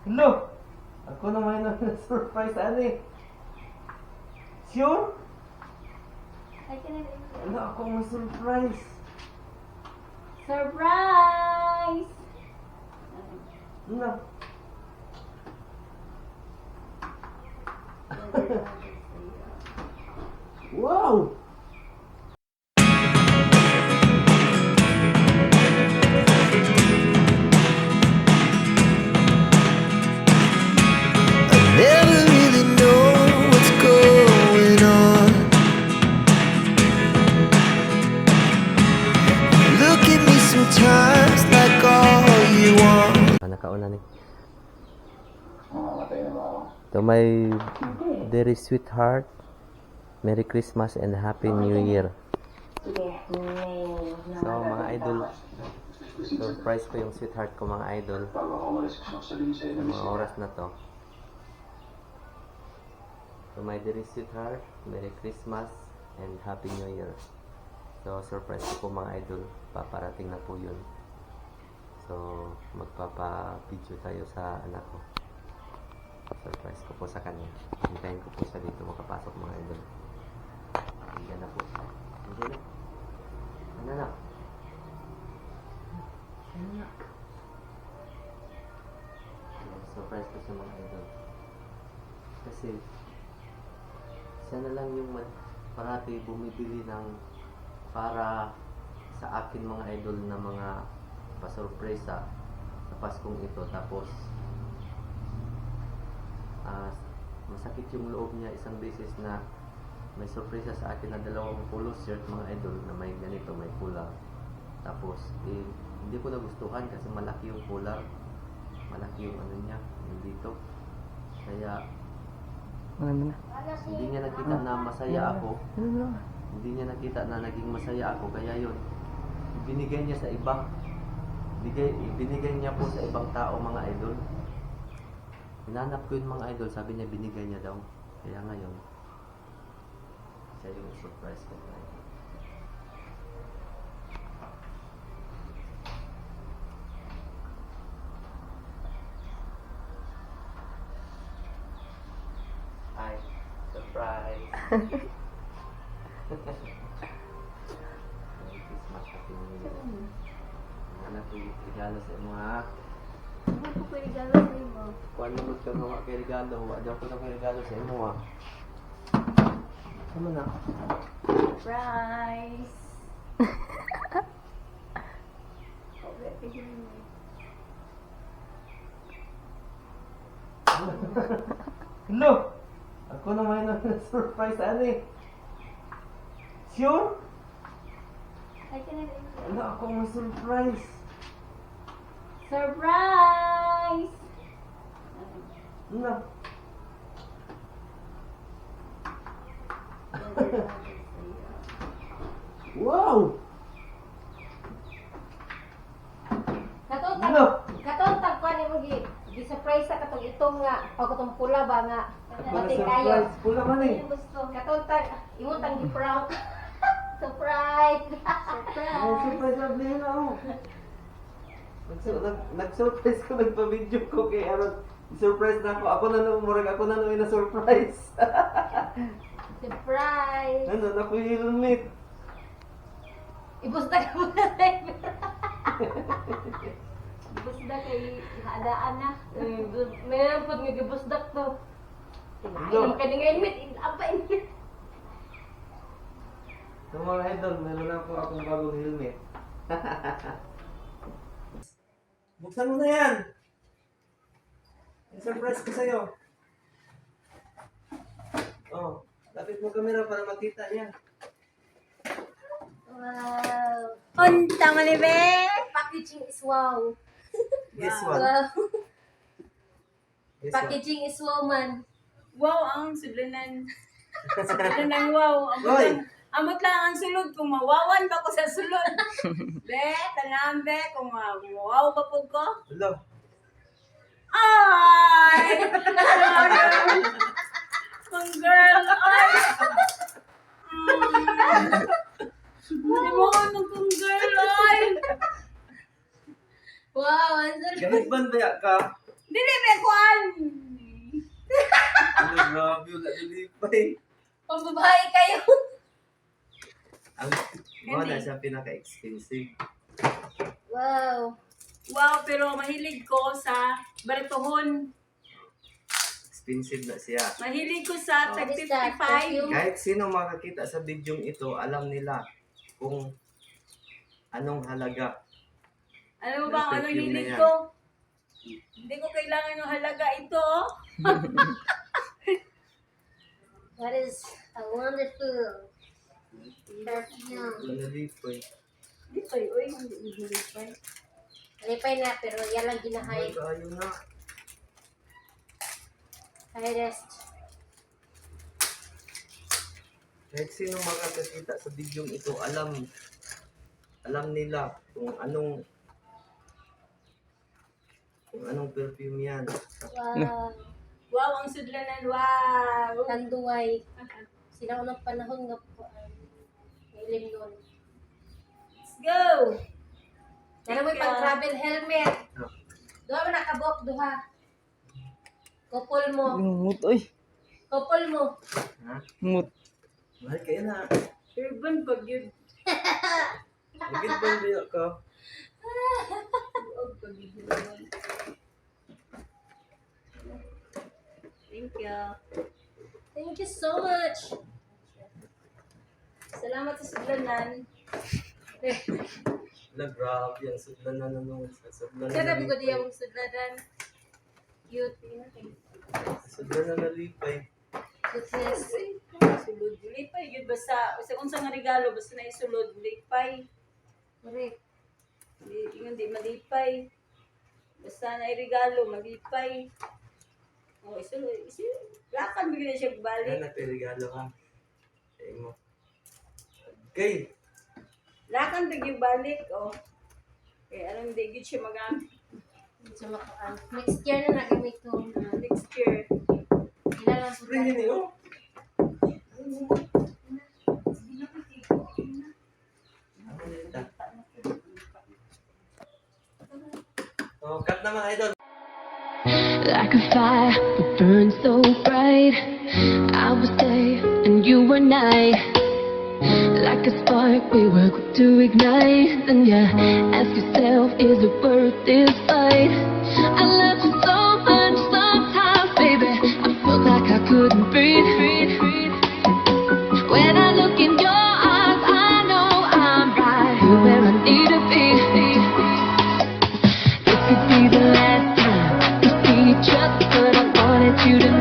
Hello! Ako naman ang surprise, ani. Sure? Ano, ako ang surprise. Surprise! Ano? Wow! Never really know what's going on. Look at me sometimes like all you want. Nakauna ni. To my very sweetheart, Merry Christmas and Happy New Year. So mga idol, surprise ko yung sweetheart ko mga idol. Mga oras na to. To my dear sweetheart, Merry Christmas and Happy New Year. So surprise ko po mga idol, paparating na po yun. So magpapa-video tayo sa anak ko. Surprise ko po sa kanya. Hintayin ko po siya dito makapasok mga idol. Hintayin na po siya. Hintayin na. Ano na? Ano na? Surprise ko sa mga idol. Kasi siya na lang yung parati bumibili ng para sa akin mga idol na mga pasurpresa sa Paskong ito. Tapos masakit yung loob niya isang beses na may surpresa sa akin na dalawang polo shirt mga idol na may ganito, may collar. Tapos hindi ko nagustuhan kasi malaki yung collar, malaki yung ano niya, yung dito. Kaya hindi niya nakita na masaya ako. Hindi niya nakita na naging masaya ako. Kaya yun, binigay niya sa iba. Binigay niya po sa ibang tao mga idol. Hinanap ko yung mga idol, sabi niya binigay niya daw. Kaya ngayon, siya yung surprise ko. Hi, surprise! Merry Christmas, Happy New Year. Ano po yung regalo sa mga Ano po pwede gawin mo? kung ano mo mga kay regalo, wala ko na kay regalo sa imo ha. Ano na? Surprise! Hello! Ako naman ang surprise, ani. Sure? Ano, ako ang surprise. Surprise! Ano? Wow! Ano? Katontag pa ni mo gi-surprise ka katong itong nga o katong pula ba nga Ako na mati kayo. surprise. Pula man eh. Gusto katontag imong tang gi-proud. Surprise! Ay, surprise lang din ako. Nag-surprise ko, nagpa-video ko kay Aaron. Surprise na ako. Ako na nung na-surprise. Surprise! Ano, ako yung helmet. Ibusda ka muna tayo. Ibusda kay hadaan na. Meron po nga gibusdak to. Tinainom ka ng helmet. Apa helmet? Sa mga idol, meron ako akong bagong helmet. Buksan mo na yan! Surprise ko sa'yo. Oh, lapit mo camera para makita niya. Wow! Unta man ni be! Packaging is wow! Guess what? Wow! Guess what? Packaging is wow man! Wow, ang sudlanan. Sudlanan wow. Hoy! Amot lang ang sulod. Kung mawawan pa ko sa sulod. Be, tanambe. Kung mawaw pa po ko. Hello. Ay! Kung girl, ay! Hindi mo ko nung kung girl, ay! Wow! Ang sarap! Gamit ba ka? Di Dili ba kuan? Ano, grabe, wala nalipay. Pambabae kayo. Ang mga na siya pinaka-expensive. Wow. Wow, pero mahilig ko sa baritohon. Expensive na siya. Mahilig ko sa What tag is that? 55. Perfume? Kahit sino makakita sa bidyong ito, alam nila kung anong halaga. Ano ba ang anong Perfume na hilig yan. ko? Hindi ko kailangan ng halaga ito. That is a wonderful perfume. Wala nalipay. Hindi pa yun. Uy, hindi pa. Alipay na, pero yan lang ginahay. Ayaw na. High rest. Kahit sino makakakita sa bidyong ito, alam nila kung anong perfume yan. Wow. Wow, ang sudlanan. Wow. Tanduay. Sila unang panahon nga po. Ilim nun. Let's go. Pero may pag-travel helmet. Ah. Duha mo nakabok, duha. Kupol mo. Ngut, oy. Kupol mo. Ha? Ngut. Mahal kayo na. Urban pag yun. Higit ba niya ka? Huwag pag yun. Thank you. Thank you so much. Salamat sa sudlanan. Wala, grabe. Ang sudlan na naman. Sudlan Sana na ko nalipay. diya mong sudladan. Cute. Sudlan na nalipay. Goodness. Sulod. Lipay. Yun basta. Sa unsang nga regalo. Basta na isulod. Lipay. Correct. Hindi malipay. Basta na regalo. Malipay. Oh, isulod. Lakan bigyan na siya Ano balik. na regalo ka? Say mo. Okay. Lakan bigyan balik. Oh. Kaya anong hindi gid siya magamit. So, next year na nagamit ko. Next year. Ilan lang po Spray yun eh, oh. Oh, cut na mga idol. Like a fire that burns so bright, I was day and you were night. Like a spark we were quick to ignite. And yeah, ask yourself, is it worth this fight? I love you so much sometimes, baby, I felt like I couldn't breathe. When I look in your eyes, I know I'm right here where I need to be. It could be the last time we see each other, but I wanted you to